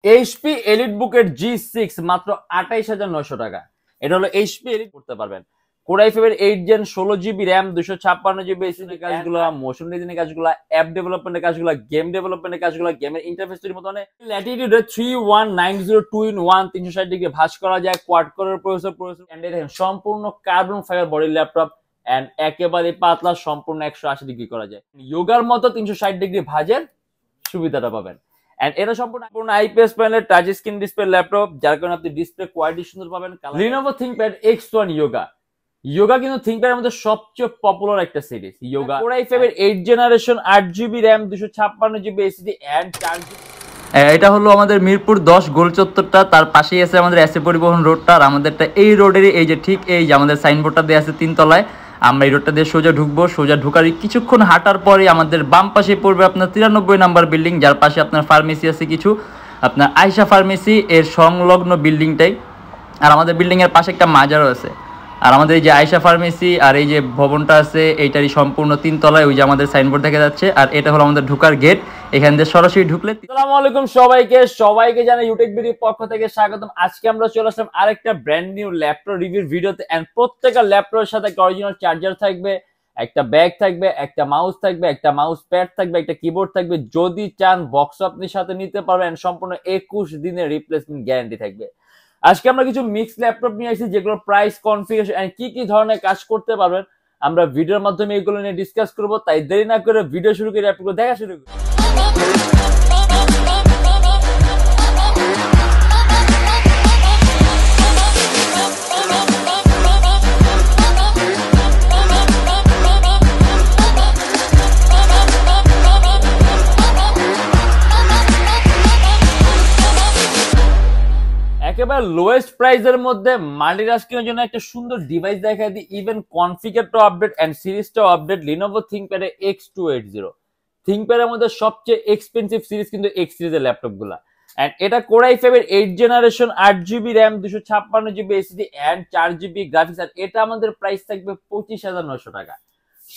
HP elite বুকের G6 মাত্র 28,900 টাকা। এটা হলো এইচপি এলিট করতে পারবেন। কোর i5 এর 8 gen 16 GB RAM 256 GB SSD কাজগুলো, মোশন ডিজাইনের কাজগুলো, অ্যাপ ডেভেলপমেন্টের কাজগুলো, গেম ডেভেলপমেন্টের কাজগুলো, গেমের ইন্টারফেস তৈরির মতো ল্যাটিটিউডে 3190 360 ডিগ্রি ভাঁজ করা যায়। কোয়াড কোরের প্রসেসর দেখেন সম্পূর্ণ carbon fibre body laptop and একেবারে পাতলা, সম্পূর্ণ 180 ডিগ্রি করা যায়। যোগার মতো 360 ডিগ্রি ভাঁজের সুবিধাটা পাবেন। এন্ড এটা সম্পূর্ণ আইপিএস প্যানেলের টাচ স্ক্রিন ডিসপ্লে ল্যাপটপ, যার কারণে আপনি ডিসপ্লে কোয়ালিটি সুন্দর পাবেন। Lenovo ThinkPad X1 Yoga কিন্তু ThinkPad এর মধ্যে সবচেয়ে পপুলার একটা সিরিজ। Yoga Core i5 এর 8 generation 8 GB RAM 256 GB SSD and 4 GB. এটা হলো আমাদের মিরপুর 10 গোল চত্বরটা, তার পাশেই আছে আমাদের এসএ পরিবহন রোডটা। আর আমাদেরটা এই রোডেরই, এই যে ঠিক এই যে আমাদের সাইনবোর্ডটা দেওয়া আছে 3 তলায়। আমরা এই রোডটা দিয়ে সোজা ঢুকবো। সোজা ঢুকার কিছুক্ষণ হাঁটার পরে আমাদের বাম পাশে পড়বে আপনার 93 নাম্বার বিল্ডিং, যার পাশে আপনার ফার্মেসি আছে কিছু, আপনার আয়শা ফার্মেসি এর সংলগ্ন বিল্ডিংটাই। আর আমাদের বিল্ডিং এর পাশে একটা মাজারও আছে। আর আমাদের এই যে আয়শা ফার্মেসি আর এই যে ভবনটা আছে এইটারই সম্পূর্ণ 3 তলায়, ওই যে আমাদের সাইনবোর্ড দেখা যাচ্ছে। আর এটা হলো আমাদের ঢোকার গেট। এখান দিয়ে সরাসরি ঢুকলে। আসসালামু আলাইকুম সবাইকে জানাই ইউটিউব ভিডিওর পক্ষ থেকে স্বাগতম। আজকে আমরা চলে আসলাম আরেকটা ব্র্যান্ড নিউ ল্যাপটপ রিভিউ ভিডিওতে। এন্ড প্রত্যেকটা ল্যাপটপের সাথে একটা অরিজিনাল চার্জার থাকবে, একটা ব্যাগ থাকবে, একটা মাউস থাকবে, একটা মাউস প্যাড থাকবে, একটা কিবোর্ড থাকবে। যদি চান বক্স আপনি সাথে নিতে পারবেন। সম্পূর্ণ 21 দিনের রিপ্লেসমেন্ট গ্যারান্টি থাকবে। আজকে আমরা কিছু মিক্স ল্যাপটপ নিয়ে আসছি, যেগুলো প্রাইস, কনফিগারেশন এন্ড কি ধরনের কাজ করতে পারবেন আমরা ভিডিওর মাধ্যমে এগুলো নিয়ে ডিসকাস করব। তাই দেরি না করে ভিডিও শুরু করে ল্যাপটপগুলো দেখা শুরু করি। একেবারে লোয়েস্ট প্রাইসের মধ্যে মাল্টিটাস্কিং এর জন্য একটা সুন্দর ডিভাইস দেখায় দিই। ইভেন কনফিগারটাও আপডেট এন্ড সিরিজটাও update. Lenovo ThinkPad X280 ThinkPad এর মধ্যে সবচেয়ে এক্সপেন্সিভ সিরিজ কিন্তু X সিরিজের ল্যাপটপগুলো। এন্ড এটা Core i5 এর 8 generation 8 GB RAM 256 GB SSD and 4 GB graphics. আর এটা আমাদের প্রাইস থাকবে 25,900 টাকা।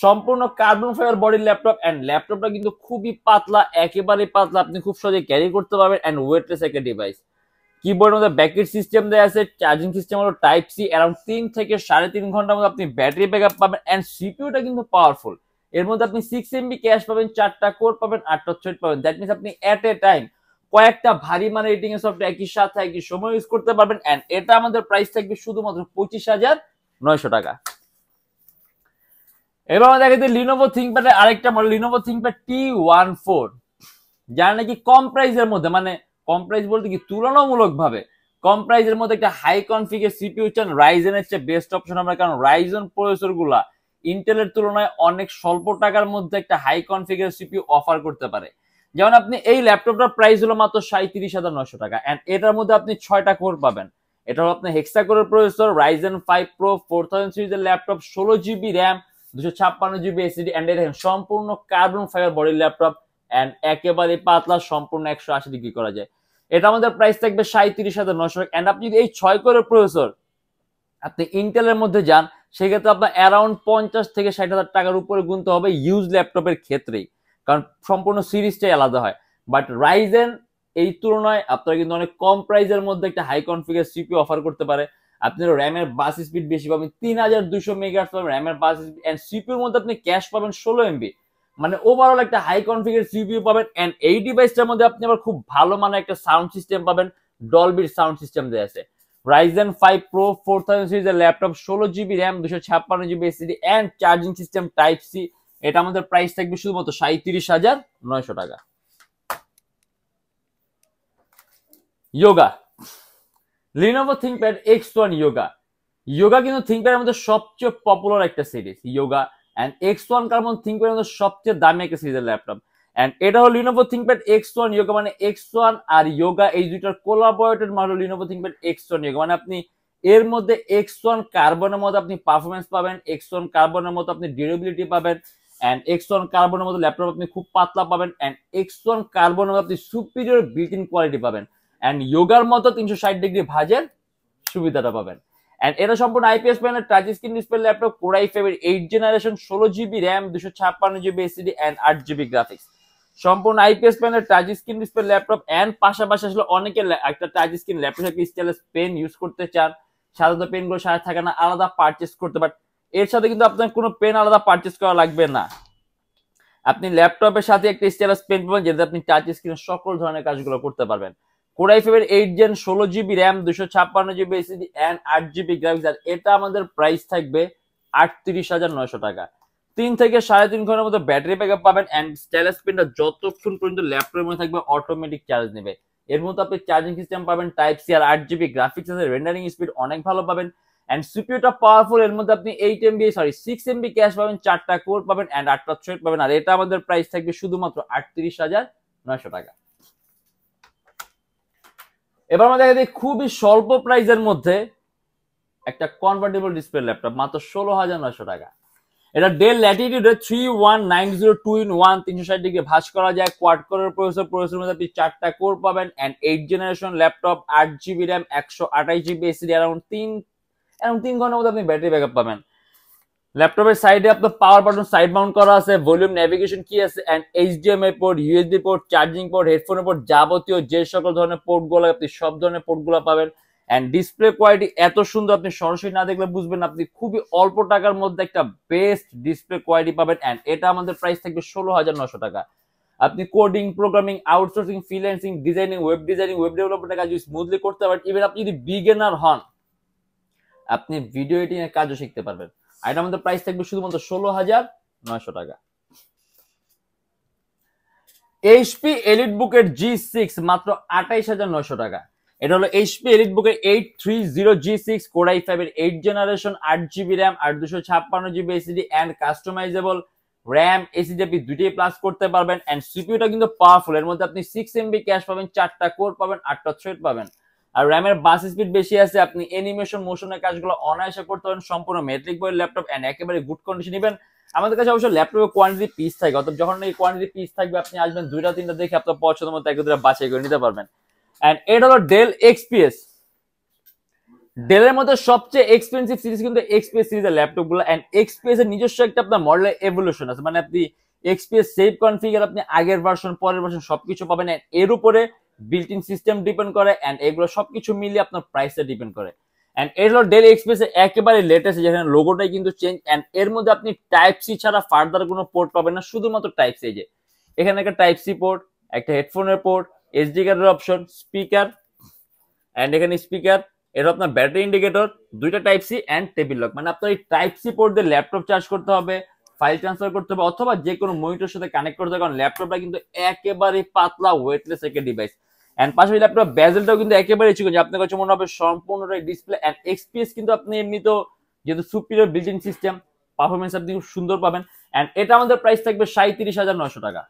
সম্পূর্ণ carbon fibre body laptop and ল্যাপটপটা কিন্তু খুবই পাতলা, একেবারে পাতলা, আপনি খুব সহজে ক্যারি করতে পারবেন এন্ড ওয়েটলেস একটা ডিভাইস। কিবোর্ডের মধ্যে ব্যাকেট সিস্টেম দেওয়া আছে, চার্জিং সিস্টেম হলো টাইপ সি। অ্যারাউন্ড 3 থেকে 3.5 ঘন্টার মধ্যে আপনি ব্যাটারি ব্যাকআপ পাবেন এন্ড সিপিইউটা কিন্তু পাওয়ারফুল। এর মধ্যে আপনি 6 এমবি ক্যাশ পাবেন, 4টা কোর পাবেন, 8টা থ্রেড পাবেন। দ্যাট মিন্স আপনি এট এ টাইম কয়েকটা ভারী মানে রেটিং এর সফটওয়্যার একই সাথে একই সময় ইউজ করতে পারবেন। এন্ড এটা আমাদের প্রাইস থাকবে শুধুমাত্র 25,900 টাকা। এবার আমরা দেখে দিই Lenovo ThinkPad এর আরেকটা মডেল, Lenovo ThinkPad T14, যারা নাকি কম প্রাইসের মধ্যে, মানে কম প্রাইস বলতে কি তুলনামূলক ভাবে কম প্রাইসের মধ্যে একটা হাই কনফিগার সিপিইউ চান, রাইজেনের চেয়ে বেস্ট অপশন আমরা, কারণ রাইজন প্রসেসর গুলা ইন্টেলের তুলনায় অনেক স্বল্প টাকার মধ্যে একটা হাই কনফিগার সিপিইউ অফার করতে পারে। যেমন আপনি এই ল্যাপটপটার প্রাইস হলো মাত্র 37,900 টাকা এন্ড এটার মধ্যে আপনি 6টা কোর পাবেন। এটা হলো আপনার হেক্সা কোরের প্রসেসর, Ryzen 5 Pro 4000 সিরিজের laptop, 16 GB RAM 256 GB SSD and দেখেন সম্পূর্ণ carbon fibre body laptop and একেবারে পাতলা, সম্পূর্ণ 180 ডিগ্রি করা যায়। এটা আমাদের প্রাইস থাকবে 37,900 টাকা। এন্ড আপনি যদি এই 6 কোরের প্রসেসর আপনি ইন্টেলের মধ্যে যান, সেক্ষেত্রে আপনার অ্যারাউন্ড 50 থেকে 60,000 টাকার উপরে গুনতে হবে ইউজ ল্যাপটপের ক্ষেত্রেই, কারণ সম্পূর্ণ সিরিজটাই আলাদা হয়। বাট রাইজেন এই তুলনায় আপনারা কিন্তু অনেক কম প্রাইসের মধ্যে একটা হাই কনফিগার সিপিইউ অফার করতে পারে। আপনার র্যামের বাস স্পিড বেশি পাবেন, 3200 মেগাহার্টজ পাবেন র্যামের বাস স্পিড এন্ড সিপিইউর মধ্যে আপনি ক্যাশ পাবেন 16 এমবি। মানে ওভারঅল একটা হাই কনফিগার সিপিইউ পাবেন এন্ড এই ডিভাইসটার মধ্যে আপনি আবার খুব ভালো মানের একটা সাউন্ড সিস্টেম পাবেন, ডলবির সাউন্ড সিস্টেম দেয়া আছে। Ryzen 5 Pro 4000 সিরিজের laptop, 16 GB RAM 256 GB SSD and charging system type C. এটা আমাদের প্রাইস থাকবে শুধুমাত্র 37,900 টাকা। Yoga Lenovo ThinkPad X1 Yoga কিন্তু ThinkPad এর মধ্যে সবচেয়ে পপুলার একটা series Yoga and X1 carbon ThinkPad এর মধ্যে সবচেয়ে দামি একটা সিরিজের ল্যাপটপ। এন্ড এটা হলো Lenovo ThinkPad X1 Yoga, মানে X1 আর Yoga এই দুইটার collaborated model Lenovo ThinkPad X1 Yoga। মানে আপনি এর মধ্যে X1 কার্বনের মধ্যে আপনি পারফরম্যান্স পাবেন, X1 কার্বনের মধ্যে আপনি ডিউরেবিলিটি পাবেন এন্ড X1 কার্বনের মধ্যে ল্যাপটপ আপনি খুব পাতলা পাবেন এন্ড X1 কার্বনের মধ্যে আপনি সুপিরিয়র বিল্ট ইন কোয়ালিটি পাবেন এন্ড যোগার মতো 360 ডিগ্রি ভাঁজের সুবিধাটা পাবেন। এন্ড এটা সম্পূর্ণ আইপিএস প্যানেলের touch screen display laptop, Core i5 এর 8 generation 16 GB RAM 256 GB SSD and 8 GB graphics. সম্পূর্ণ IPS panel touch screen display laptop and পাশাপাশি আসলে অনেকে একটা টাচ স্ক্রিন ল্যাপটপ থেকে স্টাইলাস পেন ইউজ করতে চান, সাধারণত পেন গুলো সাথে থাকে না, আলাদা পারচেস করতে, বাট এর সাথে কিন্তু আপনার কোনো পেন আলাদা পারচেস করা লাগবে না। আপনি ল্যাপটপের সাথে একটা স্টাইলাস পেন পাবেন যেটা আপনি টাচ স্ক্রিনে সকল ধরনের কাজগুলো করতে পারবেন। কোর i5 এর 8 gen 16 GB RAM 256 GB SSD and 8 GB graphics, আর এটা আমাদের প্রাইস থাকবে 38,900 টাকা। 3 থেকে 3.5 ঘন্টার মতো ব্যাটারি ব্যাকআপ পাবেন এন্ড স্টাইলাস পেনটা যতক্ষণ পর্যন্ত ল্যাপটপের মধ্যে থাকবে অটোমেটিক চার্জ নেবে। এর মধ্যে আপনি চার্জিং সিস্টেম পাবেন টাইপ সি, আর 8 জিবি গ্রাফিক্স আছে, রেন্ডারিং স্পিড অনেক ভালো পাবেন এন্ড সিপিইউটা পাওয়ারফুল। এর মধ্যে আপনি 6 এমবি ক্যাশ পাবেন, 4টা কোর পাবেন এন্ড 8টা থ্রেড পাবেন, আর এটা আমাদের প্রাইস থাকবে শুধুমাত্র 38,900 টাকা। এবার আমরা দেখা যায় খুবই স্বল্প প্রাইসের মধ্যে একটা কনভার্টেবল ডিসপ্লে ল্যাপটপ মাত্র 16,900 টাকা। এটা ডেল ল্যাটিটিউডের 31902-in-1 360 ডিগ্রি ভাঁজ করা যায়, কোয়াড কোরের প্রসেসর মধ্যে আপনি 4টা কোর পাবেন and 8 generation laptop, 8 GB RAM, 128 GB SSD, around 3 ঘন্টার মধ্যে আপনি ব্যাটারি ব্যাকআপ পাবেন। ল্যাপটপের সাইডে আপনার পাওয়ার বাটন সাইড মাউন্ট করা আছে, ভলিউম নেভিগেশন কি আছে and HDMI port, USB port, charging port, হেডফোনের পোর্ট, যাবতীয় যে সকল ধরনের পোর্টগুলো আপনি সব ধরনের পোর্টগুলো পাবেন এন্ড ডিসপ্লে কোয়ালিটি এত সুন্দর আপনি সরাসরি না দেখলে বুঝবেন আপনি খুবই অল্প টাকার মধ্যে একটা বেস্ট ডিসপ্লে কোয়ালিটি পাবেন এন্ড এটা আমাদের প্রাইস থাকবে 16,900 টাকা। আপনি coding, programming, outsourcing, freelancing, designing, web ডেভেলপমেন্টের কাজ স্মুথলি করতে পারেন। ইভেন আপনি যদি বিগিনার হন আপনি ভিডিও এডিটিং এর কাজও শিখতে পারবেন। আর এটা আমাদের প্রাইস থাকবে শুধুমাত্র 16,900 টাকা। এইচপি এলিটবুকের G6 মাত্র 28,900 টাকা। এটা হলো এইচপি এলিটবুকের 830G6 কোর i5 এর 8 জেনারেশন, 8 জিবি র্যাম আর 256 GB SSD and customizable RAM SSD আপনি দুটোই প্লাস করতে পারবেন এন্ড সিপিইউটা কিন্তু পাওয়ারফুল। এর মধ্যে আপনি 6 এমবি ক্যাশ পাবেন, 4টা কোর পাবেন, 8টা থ্রেড পাবেন আর র্যামের বাস স্পিড বেশি আছে। আপনি অ্যানিমেশন, মোশনের কাজগুলো অনায়াসে করতে পারেন। সম্পূর্ণ মেট্রিক বয়ের ল্যাপটপ এন্ড একেবারে গুড কন্ডিশন। ইভেন আমাদের কাছে অবশ্য ল্যাপটপের কোয়ান্টিটি পিস থাকে, অর্থাৎ যখন এই কোয়ান্টিটি পিস থাকবে আপনি আসবেন 2টা-3টা দেখে আপনার পছন্দের মতো 1-2টা বাছাই করে নিতে পারবেন। এন্ড এটা হলো ডেল এক্সপিএস। ডেলের মধ্যে সবচেয়ে এক্সপেন্সিভ সিরিজ কিন্তু এক্সপিএস সিরিজের ল্যাপটপ গুলো এন্ড এক্সপিএস এর নিজস্ব একটা আপনার মডেলের এভলিউশন আছে, মানে আপনি এক্সপিএস সেভ কনফিগার আপনি আগের ভার্সন, পরের ভার্সন সবকিছু পাবেন এন্ড এর উপরে বিল্ট ইন সিস্টেম ডিপেন্ড করে এন্ড এগুলো সবকিছু মিলিয়ে আপনার প্রাইসে ডিপেন্ড করে। এন্ড এর হলো ডেল এক্সপিএস এর একেবারে লেটেস্ট, যেখানে লোগোটাই কিন্তু চেঞ্জ এন্ড এর মধ্যে আপনি টাইপ সি ছাড়া ফার্দার কোনো পোর্ট পাবেন না, শুধুমাত্র টাইপ সি। যে এখানে একটা টাইপ সি পোর্ট, একটা হেডফোনের পোর্ট, এসডি কার্ডের অপশন, স্পিকার এন্ড এখানে স্পিকার, এটা আপনার ব্যাটারি ইন্ডিকেটর, 2টা type C and table lock. মানে আপনার এই টাইপ সি পোর্ট দিয়ে ল্যাপটপ চার্জ করতে হবে, ফাইল ট্রান্সফার করতে হবে অথবা যে কোনো মনিটরের সাথে কানেক্ট করতে হবে, কারণ ল্যাপটপটা কিন্তু একেবারে পাতলা ওয়েটলেস একটা ডিভাইস এন্ড পাশাপাশি ল্যাপটপ বেজেলটাও কিন্তু একেবারে চিকন, যে আপনার কাছে মনে হবে সম্পূর্ণটাই ডিসপ্লে এন্ড এক্সপিএস কিন্তু আপনি এমনিতেও যেহেতু superior built in system performance আপনি খুব সুন্দর পাবেন এন্ড এটা আমাদের প্রাইস থাকবে 37,900 টাকা।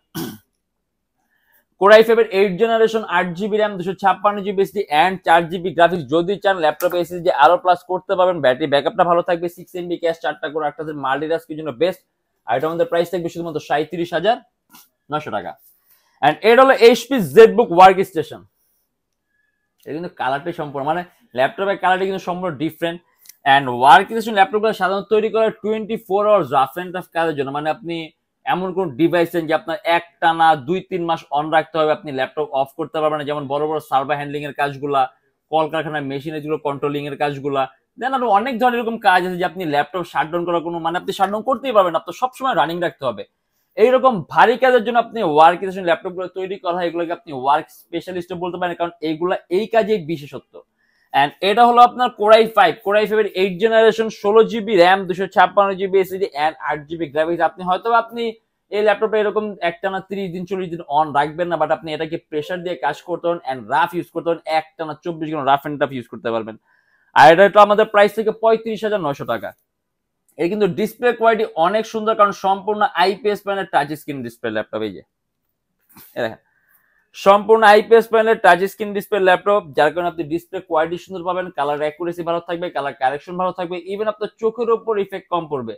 কোর i5 এর 8 generation, 8 GB RAM, 256 GB SSD and 4 GB graphics. যদি চান ল্যাপটপে এসএসডি আরো প্লাস করতে পারবেন, ব্যাটারি ব্যাকআপটা ভালো থাকবে, 6 এমবি ক্যাশ, 4টা কোর, 8টা মাল্টিটাস্কের জন্য বেস্ট। আর এটা আমাদের প্রাইস থাকবে শুধুমাত্র 37,900 টাকা। এন্ড এটা হলো এইচপি জেটবুক ওয়ার্ক স্টেশন। এটা কিন্তু কালারটাই সম্পূর্ণ, মানে ল্যাপটপের কালারটা কিন্তু সম্পূর্ণ ডিফারেন্ট এন্ড ওয়ার্ক স্টেশন ল্যাপটপগুলো সাধারণত তৈরি করে 24 আওয়ার্স রাফ এন্ড টাফ কাজের জন্য। মানে আপনি এমন কোন ডিভাইস যে আপনার একটানা 2-3 মাস অন রাখতে হবে, আপনি ল্যাপটপ অফ করতে পারবেন না, যেমন বড় বড় সার্ভার হ্যান্ডলিং এর কাজগুলা, কলকারখানার মেশিনের যেগুলো কন্ট্রোলিং এর কাজগুলা, দেন আরো অনেক ধরনের এরকম কাজ আছে যে আপনি ল্যাপটপ শাটডাউন করার কোনো মানে আপনি শাটডাউন করতেই পারবেন, আপনার সবসময় রানিং রাখতে হবে। এইরকম ভারী কাজের জন্য আপনি ওয়ার্ক স্টেশন ল্যাপটপ গুলো তৈরি করা হয়, এগুলোকে আপনি ওয়ার্ক স্পেশালিস্ট বলতে পারেন, কারণ এইগুলা এই কাজে বিশেষত্ব। এন্ড এটা হলো আপনার কোর i5 এর 8 generation, 16 GB RAM, 256 GB SSD and 8 GB graphics. আপনি হয়তো আপনি এই ল্যাপটপে এরকম একটানা 30 দিন 40 দিন অন রাখবেন না, বাট আপনি এটাকে প্রেসার দিয়ে কাজ করতে পারেন এন্ড রাফ ইউজ করতে পারেন, একটানা 24 ঘন্টা রাফ এন্ড টাফ ইউজ করতে পারবেন। আর এটা তো আমাদের প্রাইস থেকে 35,900 টাকা। এই কিন্তু ডিসপ্লে কোয়ালিটি অনেক সুন্দর, কারণ সম্পূর্ণ IPS panel touch screen display laptop. এই যে দেখেন সম্পূর্ণ IPS panel touch screen display laptop, যার কারণে আপনি ডিসপ্লে কোয়ালিটি সুন্দর পাবেন, কালার অ্যাকুরেসি ভালো থাকবে, কালার কারেকশন ভালো থাকবে, ইভেন আপনার চোখের উপর ইফেক্ট কম পড়বে।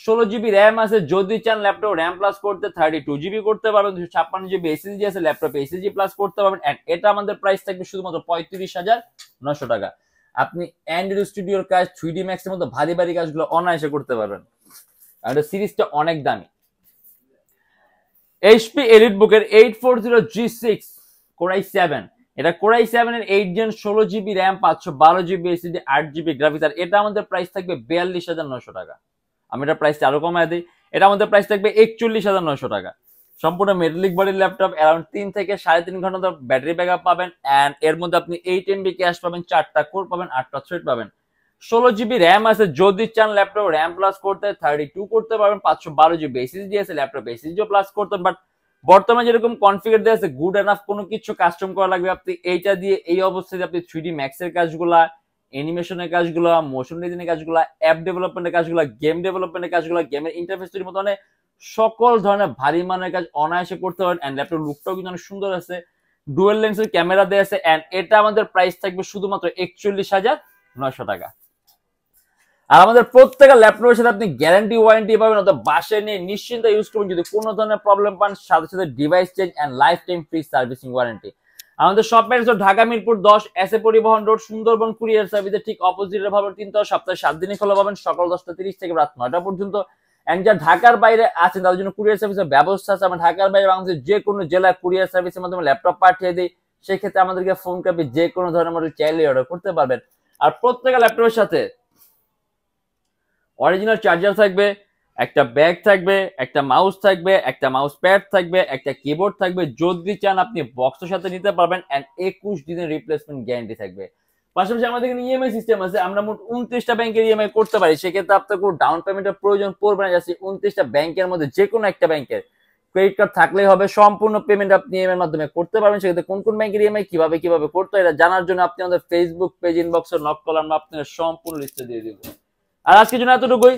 16 জিবি র্যাম আছে, যদি চান ল্যাপটপ র্যাম প্লাস করতে 32 জিবি করতে পারবেন, 256 জিবি এসএসডি আছে, ল্যাপটপে এসএসডি প্লাস করতে পারবেন এন্ড এটা আমাদের প্রাইস থাকবে শুধুমাত্র 35,900 টাকা। আপনি অ্যান্ড্রয়েড স্টুডিওর কাজ, 3D ম্যাক্স এর মতো ভারী ভারী কাজগুলো অনায়াসে করতে পারবেন, আর এটা সিরিজটা অনেক দামি। এইচপি এলিটবুক এর 840G6 কোরাই 7, এটা কোরাই 7 এর 8 gen 16GB RAM 512GB SSD 8GB graphics. আর এটা আমাদের প্রাইস থাকবে 42,900 টাকা। আমি এটা প্রাইসটা আরো কমায় দিই, এটা আমাদের প্রাইস থাকবে 41,900 টাকা। সম্পূর্ণ মেটালিক বডির ল্যাপটপ, অ্যারাউন্ড 3 থেকে 3.5 ঘন্টা ব্যাটারি ব্যাকআপ পাবেন, এন্ড এর মধ্যে আপনি 8 MB ক্যাশ পাবেন, 4টা কোর পাবেন, 8টা থ্রেড পাবেন, 16GB RAM আছে। যদি চান ল্যাপটপ RAM প্লাস করতে 32 করতে পারবেন, 512GB SSD আছে, ল্যাপটপ SSD প্লাস করতে। বাট বর্তমানে যেরকম কনফিগার দেওয়া আছে গুড এনাফ, কোনো কিছু কাস্টম করা লাগবে আপনি এইটা দিয়ে এই অবস্থায় আপনি 3D ম্যাক্স এর কাজগুলা, অ্যানিমেশনের কাজগুলো, মোশন ডিজাইনের কাজগুলো, অ্যাপ ডেভেলপমেন্টের কাজগুলো, গেম ডেভেলপমেন্টের কাজগুলো, গেমের ইন্টারফেস তৈরির মতো সকল ধরনের ভারী মানের কাজ অনায়াসে করতে পারেন। এন্ড ল্যাপটপ লুকটাও কিন্তু অনেক সুন্দর আছে, ডুয়েল লেন্সের ক্যামেরা দেওয়া আছে, এন্ড এটা আমাদের প্রাইস থাকবে শুধুমাত্র 41,900 টাকা। আর আমাদের প্রত্যেকটা ল্যাপটপের সাথে আপনি গ্যারান্টি ওয়ারেন্টি পাবেন, অথবা বাসায় নিয়ে নিশ্চিন্তে ইউজ করবেন। যদি কোনো ধরনের প্রবলেম পান, সাথে সাথে device change and life time free servicing warranty. আমাদের shop address Dhaka Mirpur 10, SA Paribahan road, Sundarban courier সার্ভিসের ঠিক অপোজিটে পাবেন। 3 সপ্তাহে 7 দিনই খোলা পাবেন, সকাল 10:30 থেকে রাত 9টা পর্যন্ত। এন্ড যারা ঢাকার বাইরে আছেন তাদের জন্য কুরিয়ার সার্ভিসের ব্যবস্থা আছে। আমরা ঢাকার বাইরে বাংলাদেশের যে কোনো জেলায় কুরিয়ার সার্ভিসের মাধ্যমে ল্যাপটপ পাঠিয়ে দিই। সেক্ষেত্রে আমাদেরকে ফোন করে যে কোনো ধরনের মডেল চাইলে অর্ডার করতে পারবেন। আর প্রত্যেকটা ল্যাপটপের সাথে অরিজিনাল চার্জার থাকবে, একটা ব্যাগ থাকবে, একটা মাউস থাকবে, একটা মাউস প্যাড থাকবে, একটা কিবোর্ড থাকবে। যদি চান আপনি বক্সের সাথে নিতে পারবেন, এন্ড 21 দিনের রিপ্লেসমেন্ট গ্যারান্টি থাকবে। পাশাপাশি আমাদের এখানে ইএমআই সিস্টেম আছে, আমরা মোট 29টা ব্যাংকের ইএমআই করতে পারি। সেক্ষেত্রে আপনার কোনো ডাউন পেমেন্টের প্রয়োজন পড়বে না। যাচ্ছে 29টা ব্যাংকের মধ্যে যে কোনো একটা ব্যাংকের ক্রেডিট কার্ড থাকলেই হবে, সম্পূর্ণ পেমেন্ট আপনি ইএমআই এর মাধ্যমে করতে পারবেন। সেক্ষেত্রে কোন কোন ব্যাংকের ইএমআই কিভাবে করতে হয় এটা জানার জন্য আপনি আমাদের ফেসবুক পেজ ইনবক্সে নক করলে আমরা আপনাদের সম্পূর্ণ লিস্ট দিয়ে দিব। আর আজকের জন্য এতটুকুই।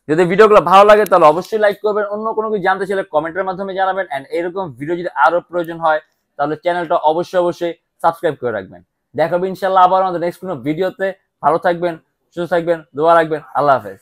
যদি ভিডিওগুলো ভালো লাগে তাহলে অবশ্যই লাইক করবেন, অন্য কোনো কিছু জানতে চাইলে কমেন্টের মাধ্যমে জানাবেন, এন্ড এরকম ভিডিও যদি আরো প্রয়োজন হয় তাহলে চ্যানেলটা অবশ্যই সাবস্ক্রাইব করে রাখবেন। দেখা হবে ইনশাআল্লাহ আবার আমাদের নেক্সট কোনো ভিডিওতে। ভালো থাকবেন, সুস্থ থাকবেন, দোয়া রাখবেন। আল্লাহ হাফেজ।